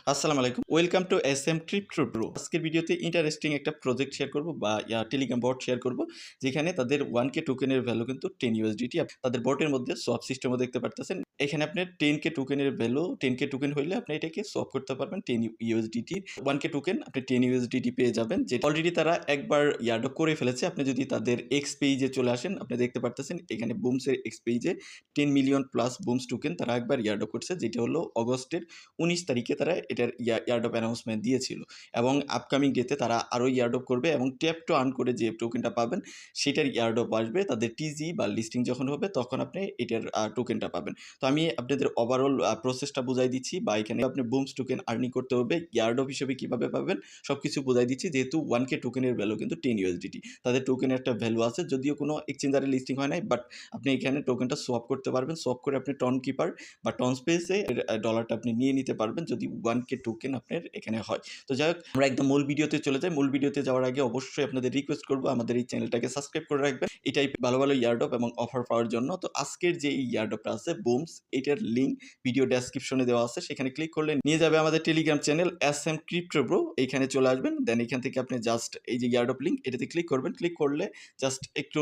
আসসালামু আলাইকুম। Welcome to SM crypto bro. আজকের ভিডিওতে ইন্টারেস্টিং একটা প্রজেক্ট শেয়ার করব বা টেলিগ্রাম বট শেয়ার করব। যেখানে তাদের 1K টোকেনের ভ্যালু কিন্তু 10 USDT। তাদের বটের মধ্যে সোয়াপ সিস্টেমও দেখতে পারতেছেন। এখানে আপনার 10K টোকেনের ভ্যালু 10K টোকেন হইলে আপনি এটাকে সোয়াপ করতে পারবেন 10 USDT। 1K টোকেন আপনি 10 USDT পেয়ে যাবেন। যেটা অলরেডি তারা একবার ইয়ারডপ করে ফেলেছে। আপনি যদি তাদের এক্স পেজে চলে আসেন, আপনি দেখতে পারতেছেন এখানে বুমসের এক্স পেজে 10 মিলিয়ন প্লাস বুমস টোকেন তারা একবার ইয়ারডপ করছে, যেটা হলো অগস্টের 19 তারিখে তারা এটার ইয়ারডপ অ্যানাউন্সমেন্ট দিয়েছিল। এবং আপকামিং ডেতে তারা আরও ইয়ারডপ করবে এবং ট্যাপ টু আর্ন করে যে টোকেনটা পাবেন সেটার ইয়ারডপ আসবে তাদের টিজি বা লিস্টিং যখন হবে, তখন আপনি এটার টোকেনটা পাবেন। তো আমি আপনাদের ওভারঅল প্রসেসটা বুঝাই দিচ্ছি, বা এখানে আপনি বুমস টোকেন আর্নিং করতে হবে ইয়ারডপ হিসেবে কীভাবে পাবেন সব কিছু বুঝাই দিচ্ছি। যেহেতু 1K টোকেনের ভ্যালু কিন্তু 10 USDT, তাদের টোকেনের একটা ভ্যালু আছে, যদিও কোনো এক্সচেঞ্জারে লিস্টিং হয় নাই, বাট আপনি এখানে টোকেনটা সোয়াপ করতে পারবেন। সোয়াপ করে আপনি টন কিপার বা টন স্পেসে ডলারটা আপনি নিয়ে নিতে পারবেন যদি 1K টোকেন আপনার এখানে হয়। তো যাই হোক, আমরা একদম মূল ভিডিওতে চলে যাই। মূল ভিডিওতে যাওয়ার আগে অবশ্যই আপনাদের রিকোয়েস্ট করবো আমাদের এই চ্যানেলটাকে সাবস্ক্রাইব করে রাখবেন এই টাইপ ভালো ভালো ইয়ারডপ এবং অফার পাওয়ার জন্য। তো আজকের যে এই ইয়ারডপটা আছে বুমস, এটার লিঙ্ক ভিডিও ডেসক্রিপশনে দেওয়া আছে, সেখানে ক্লিক করলে নিয়ে যাবে আমাদের Telegram channel SM crypto bro. এইখানে চলে আসবেন, দেন এখান থেকে আপনি জাস্ট এই যে ইয়ারডপ লিঙ্ক এটাতে ক্লিক করবেন। ক্লিক করলে জাস্ট একটু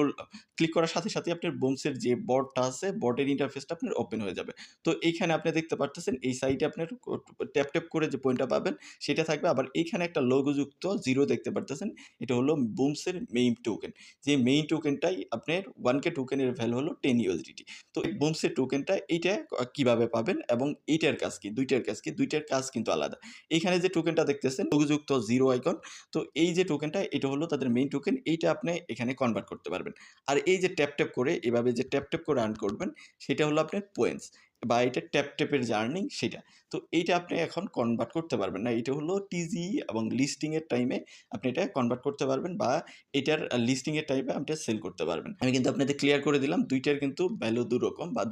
ক্লিক করার সাথে সাথে আপনার বুমসের যে বটটা আছে বটের ইন্টারফেসটা আপনার ওপেন হয়ে যাবে। তো এইখানে আপনি দেখতে পারতেছেন এই সাইটে আপনার ট্যাপ ট্যাপ করে যে পয়েন্টটা পাবেন সেটা থাকবে। আবার এইখানে একটা লোগোযুক্ত জিরো দেখতে পারতেছেন, এটা হলো বুমসের মেইন টোকেন। যে মেইন টোকেনটাই আপনার 1K টোকেনের ভ্যালু হলো 10 USDT। তো এই বুমসের টোকেনটা এইটা কিভাবে পাবেন এবং এইটার কাজ কি, দুইটার কাজ কি, দুইটার কাজ কিন্তু আলাদা। এইখানে যে টোকেনটা দেখতেছেন লোগোযুক্ত জিরো আইকন, তো এই যে টোকেনটা এটা হলো তাদের মেইন টোকেন, এইটা আপনি এখানে কনভার্ট করতে পারবেন। আর এই যে ট্যাপ ট্যাপ করে এভাবে যে ট্যাপ ট্যাপ করে আর্ন করবেন সেটা হলো আপনার পয়েন্টস, বা এটা ট্যাপ ট্যাপের যে আর্নিং সেটা। তো এইটা আপনি এখন কনভার্ট করতে পারবেন না, এটা হলো টিজি এবং লিস্টিংয়ের টাইমে আপনি এটা কনভার্ট করতে পারবেন, বা এটার লিস্টিংয়ের টাইমে আপনি সেল করতে পারবেন। আমি কিন্তু আপনাদের ক্লিয়ার করে দিলাম দুইটার কিন্তু ভ্যালু দুরকম, বা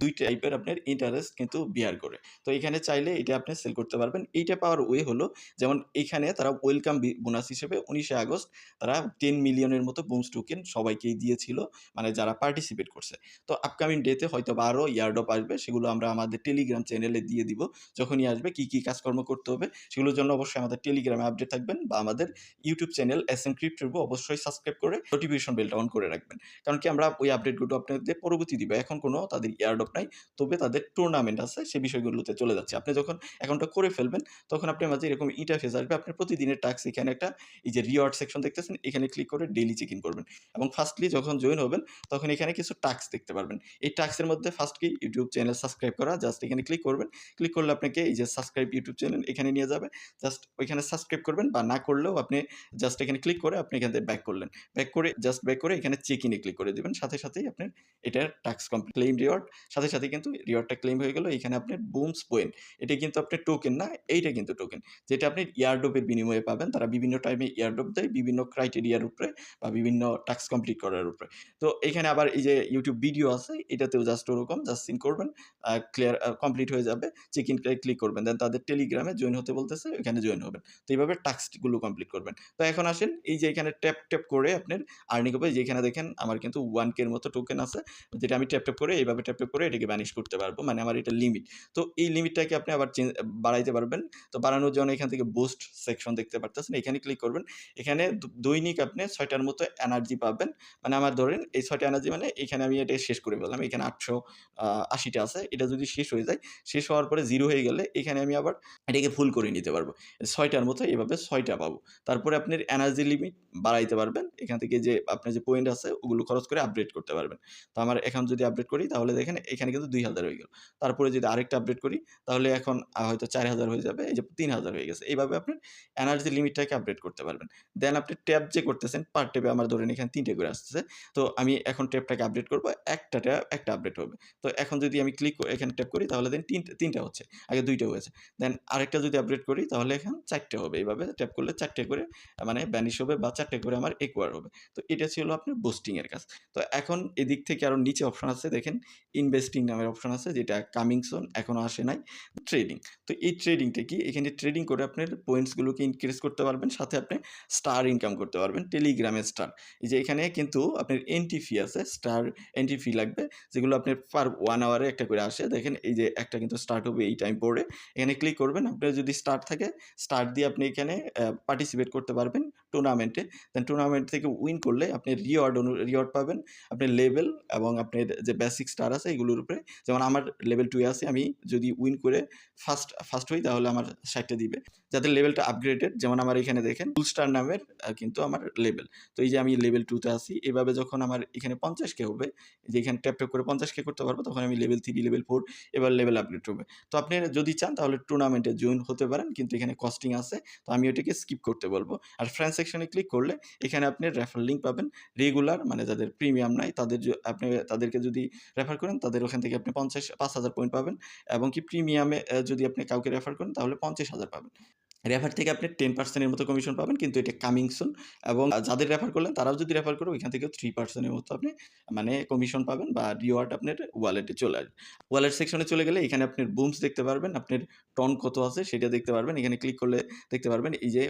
দুই টাইপের আপনার ইন্টারেস্ট কিন্তু বিয়ার করে। তো এখানে চাইলে এটা আপনি সেল করতে পারবেন। এইটা পাওয়ার ওয়ে হলো, যেমন এখানে তারা ওয়েলকাম বোনাস হিসেবে 19 আগস্ট তারা 10 মিলিয়নের মতো বুমস টোকেন সবাইকেই দিয়েছিল, মানে যারা পার্টিসিপেট করছে। তো আপকামিং ডেতে হয়তো বা আরও ইয়ারডপ আসবে, সেগুলো আমরা আমাদের টেলিগ্রাম চ্যানেলে দিয়ে দিব। যখনই আসবে কী কী কাজকর্ম করতে হবে সেগুলোর জন্য অবশ্যই আমাদের টেলিগ্রামে আপডেট থাকবেন, বা আমাদের ইউটিউব চ্যানেল এসএম ক্রিপ্টো অবশ্যই সাবস্ক্রাইব করে নোটিফিকেশন বেলটা অন করে রাখবেন। কারণ কি আমরা ওই আপডেটগুলো আপনাদের পরবর্তী দিব। এখন কোনো তাদের ইয়ারডপ নাই, তবে তাদের টুর্নামেন্ট আছে, সে বিষয়গুলোতে চলে যাচ্ছে। আপনি যখন অ্যাকাউন্টটা করে ফেলবেন তখন আপনার মাঝে এরকম ইন্টারফেস আসবে। আপনার প্রতিদিনের টাস্ক এখানে একটা এই যে রিওয়ার্ড সেকশন দেখতেছেন, এখানে ক্লিক করে ডেইলি চেক ইন করবেন এবং ফার্স্টলি যখন জয়েন হবেন তখন এখানে কিছু টাস্ক দেখতে পারবেন। এই টাস্কের মধ্যে ফার্স্ট কি ইউটিউব চ্যানেল সাবস্ক্রাইব করা, জাস্ট এখানে ক্লিক করবেন। ক্লিক করলে আপনাকে এই যে সাবস্ক্রাইব ইউটিউব চ্যানেল এখানে নিয়ে যাবে। জাস্ট ওইখানে সাবস্ক্রাইব করবেন, বা না করলেও আপনি জাস্ট এখানে ক্লিক করে আপনি এখান থেকে ব্যাক করলেন। ব্যাক করে এখানে চেক ইনে ক্লিক করে দিবেন। সাথে সাথেই আপনার এটার টাস্ক কমপ্লিট, ক্লেইম রিওয়ার্ড, সাথে সাথে কিন্তু রিওয়ার্ডটা ক্লেইম হয়ে গেল। এখানে আপনার বুমস পয়েন্ট, এটা কিন্তু আপনার টোকেন না, এইটা কিন্তু টোকেন, যেটা আপনি ইয়ারডপের বিনিময়ে পাবেন। তারা বিভিন্ন টাইমে ইয়ারডপ দেয় বিভিন্ন ক্রাইটেরিয়ার উপরে বা বিভিন্ন টাস্ক কমপ্লিট করার উপরে। তো এখানে আবার এই যে ইউটিউব ভিডিও আছে, এটাতেও জাস্ট ওরকম জাস্ট সিন করবেন, ক্লিয়ার কমপ্লিট হয়ে যাবে। চেক ইন ক্লিক করবেন, দেন তাদের টেলিগ্রামে জয়েন হতে বলতেছে, ওখানে জয়েন হবেন। তো এইভাবে টাস্কগুলো কমপ্লিট করবেন। তো এখন আসেন এই যে এখানে ট্যাপ ট্যাপ করে আপনার আর্নিং হবে। যেখানে দেখেন আমার কিন্তু 1K এর মতো টোকেন আছে, যেটা আমি ট্যাপ ট্যাপ করে এইভাবে ট্যাপ ট্যাপ করে এটাকে ভ্যানিশ করতে পারবো। মানে আমার এটা লিমিট। তো এই লিমিটটাকে আপনি আবার বাড়াইতে পারবেন। তো বাড়ানোর জন্য এখান থেকে বুস্ট সেকশন দেখতে পারতেছেন, এখানে ক্লিক করবেন। এখানে দৈনিক আপনি 6টার মতো এনার্জি পাবেন। মানে আমার ধরেন এই 6টা এনার্জি, মানে এখানে আমি এটা শেষ করে ফেললাম। এখানে 880টা আছে। এটা যদি শেষ হয়ে যায়, শেষ হওয়ার পরে 0 হয়ে গেলে এখানে আমি আবার এটাকে ফুল করে নিতে পারবো। 6টার মতো এভাবে 6টা পাবো। তারপরে আপনার এনার্জি লিমিট বাড়াইতে পারবেন। এখান থেকে যে আপনার যে পয়েন্ট আছে ওগুলো খরচ করে আপগ্রেড করতে পারবেন। তো আমার এখন যদি আপডেট করি তাহলে দেখেন এখানে কিন্তু 2000 হয়ে গেল। তারপরে যদি আরেকটা আপডেট করি তাহলে এখন হয়তো 4000 হয়ে যাবে। এই যে 3000 হয়ে গেছে। এইভাবে আপনার এনার্জি লিমিটটাকে আপডেট করতে পারবেন। দেন আপনি ট্যাপ যে করতেছেন, পার ট্যাপে আমার ধরেন এখানে 3টে করে আসতেছে। তো আমি এখন ট্যাপটাকে আপডেট করব। একটা আপডেট হবে। তো এখন যদি আমি এখানে ট্যাপ করি তাহলে দেন 3টা হচ্ছে। আগে 2টা হয়েছে। দেন আরেকটা যদি আপডেট করি তাহলে এখন 4টে হবে। এইভাবে ট্যাপ করলে 4টে করে মানে ভ্যানিশ হবে, বা 4টে করে আমার একুয়ার হবে। তো এটা ছিল আপনার বুস্টিং এর কাজ। তো এখন এদিক থেকে আরো নিচে অপশন আছে দেখেন, ইনভেস্টিং নামের অপশন আছে, যেটা কামিং সুন, এখনো আসে নাই। ট্রেডিং। তো এই ট্রেডিংটা কি, এখানে ট্রেডিং করে আপনার পয়েন্টসগুলোকে ইনক্রিজ করতে পারবেন, সাথে আপনি স্টার ইনকাম করতে পারবেন। টেলিগ্রামের স্টার, এই যে এখানে কিন্তু আপনার এন্ট্রি ফি আছে, স্টার এন্ট্রি ফি লাগবে, যেগুলো আপনার পার 1 আওয়ারে একটা করে আসে। দেখেন এই যে একটা কিন্তু স্টার্ট হবে এই টাইম পরে এখানে ক্লিক করবেন। আপনার যদি স্টার্ট থাকে, স্টার্ট দিয়ে আপনি এখানে পার্টিসিপেট করতে পারবেন টুর্নামেন্টে। দেন টুর্নামেন্ট থেকে উইন করলে আপনি রিওয়ার্ড পাবেন। আপনি লেভেল এবং আপনার যে বেসিক স্টার আছে এগুলোর উপরে, যেমন আমার লেভেল 2 এ আছে, আমি যদি উইন করে ফার্স্ট হই তাহলে আমার 60 টা দিবে। যাদের লেভেলটা আপগ্রেডেড, যেমন আমার এখানে দেখেন ফুল স্টার নামের কিন্তু আমার লেভেল। তো এই যে আমি লেভেল 2 তে আছি। এভাবে যখন আমার এখানে 50K হবে, যে এখানে ট্যাপ করে 50K করতে পারবো, তখন আমি লেভেল 3, লেভেল 4 এবার লেভেল আপগ্রেড হবে। তো আপনি যদি চান তাহলে টুর্নামেন্টে জয়েন হতে পারেন, কিন্তু এখানে কস্টিং আছে। তো আমি ওটাকে স্কিপ করতে বলবো। আর ফ্রেন্ড সেকশনে ক্লিক করলে এখানে আপনি রেফার লিঙ্ক পাবেন। রেগুলার মানে যাদের প্রিমিয়াম নাই তাদের আপনি তাদেরকে যদি রেফার করেন, তাদের ওখান থেকে আপনি 5,000 পয়েন্ট পাবেন, এবং কি প্রিমিয়ামে যদি আপনি কাউকে রেফার করেন তাহলে 50,000 পাবেন। রেফার থেকে আপনি 10% এর মতো কমিশন পাবেন, কিন্তু এটা কামিং সুন। এবং যাদের রেফার করলেন তারাও যদি রেফার করে, ওইখান থেকেও 3% এর মতো আপনি মানে কমিশন পাবেন, বা রিওয়ার্ড আপনার ওয়ালেটে চলে আসবে। ওয়ালেট সেকশনে চলে গেলে এখানে আপনার বুমস দেখতে পারবেন, আপনার টন কত আছে সেটা দেখতে পারবেন। এখানে ক্লিক করলে দেখতে পারবেন এই যে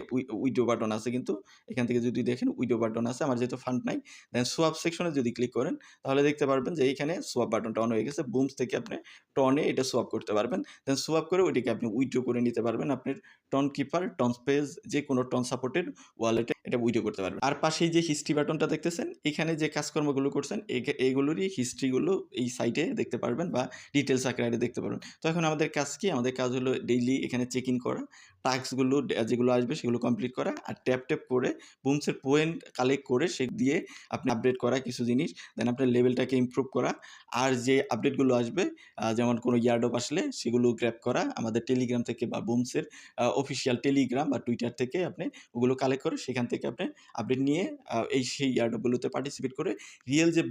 উইথড্র বাটন আছে, কিন্তু এখান থেকে যদি দেখেন উইথড্র বাটন আছে। আমার যেহেতু ফান্ড নাই, দেন সোয়াপ সেকশনে যদি ক্লিক করেন তাহলে দেখতে পারবেন যে এইখানে সোয়াপ বাটনটা অন হয়ে গেছে। বুমস থেকে আপনি টনে এটা সোয়াপ করতে পারবেন। দেন সোয়াপ করে ওইটাকে আপনি উইথড্র করে নিতে পারবেন আপনার টন কিপার, টন স্পেস, যে কোনো টন সাপোর্টের ওয়ালেটে এটা উইথড্র করতে পারবেন। আর পাশেই যে হিস্ট্রি বাটনটা দেখতেছেন, এখানে যে কাজকর্মগুলো করছেন এইগুলোরই হিস্ট্রিগুলো এই সাইটে দেখতে পারবেন, বা ডিটেলস আকারে দেখতে পারবেন। তো এখন আমাদের কাজ কি? আমাদের কাজ হলো ডেইলি এখানে চেক ইন করা, টাস্কগুলো যেগুলো আসবে সেগুলো কমপ্লিট করা, আর ট্যাপ করে বুমসের পয়েন্ট কালেক্ট করে সে দিয়ে আপনি আপডেট করা কিছু জিনিস, দেন আপনার লেভেলটাকে ইমপ্রুভ করা। আর যে আপডেটগুলো আসবে, যেমন কোনো ইয়ারড্রপ আসলে সেগুলো গ্র্যাব করা আমাদের টেলিগ্রাম থেকে, বা বুমসের অফিসিয়াল টেলিগ্রাম বা টুইটার থেকে আপনি ওগুলো কালেক্ট করে সেখান থেকে আপনি আপডেট নিয়ে সেই ইয়ারড্রপগুলোতে পার্টিসিপেট করে রিয়েল যে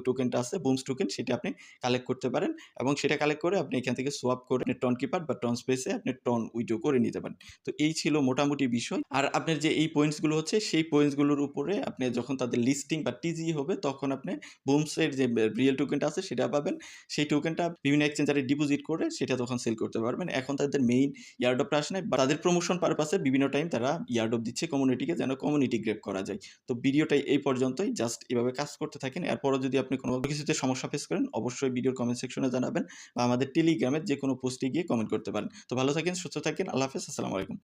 টোকেনটা আছে, বুমস টোকেন, সেটা আপনি কালেক্ট করতে পারেন। এবং সেটা কালেক্ট করে আপনি এখান থেকে সোয়াপ করে টন কিপার বা টন স্পেসে আপনি টন উইথড্র করে নিতে পারেন। তো এই ছিল মোটামুটি বিষয়। আর আপনার যে এই পয়েন্টসগুলো হচ্ছে, সেই পয়েন্টসগুলোর উপরে আপনি যখন তাদের লিস্টিং বা টিজি হবে, তখন আপনি বুমসের যে রিয়েল টোকেনটা আছে সেটা পাবেন। সেই টোকেনটা বিভিন্ন এক্সচেঞ্জারে ডিপোজিট করে সেটা তখন সেল করতে পারবেন। এখন তাদের মেইন ইয়ারড্রপটা আসে নাই, বা তাদের প্রমোশন পারপাসে বিভিন্ন টাইম তারা ইয়ারড্রপ দিচ্ছে কমিউনিটিকে, যেন কমিউনিটি গ্রেপ করা যায়। তো ভিডিওটাই এই পর্যন্তই। জাস্ট এভাবে কাজ করতে থাকেন। এরপরও যদি আপনি কোনো কিছুতে সমস্যা ফেস করেন, অবশ্যই ভিডিওর কমেন্ট সেকশনে জানাবেন, বা আমাদের টেলিগ্রামের যে কোনো পোস্টে গিয়ে কমেন্ট করতে পারেন। তো ভালো থাকেন, সুস্থ থাকেন। আল্লাহ হাফেজ। আসসালামু আলাইকুম।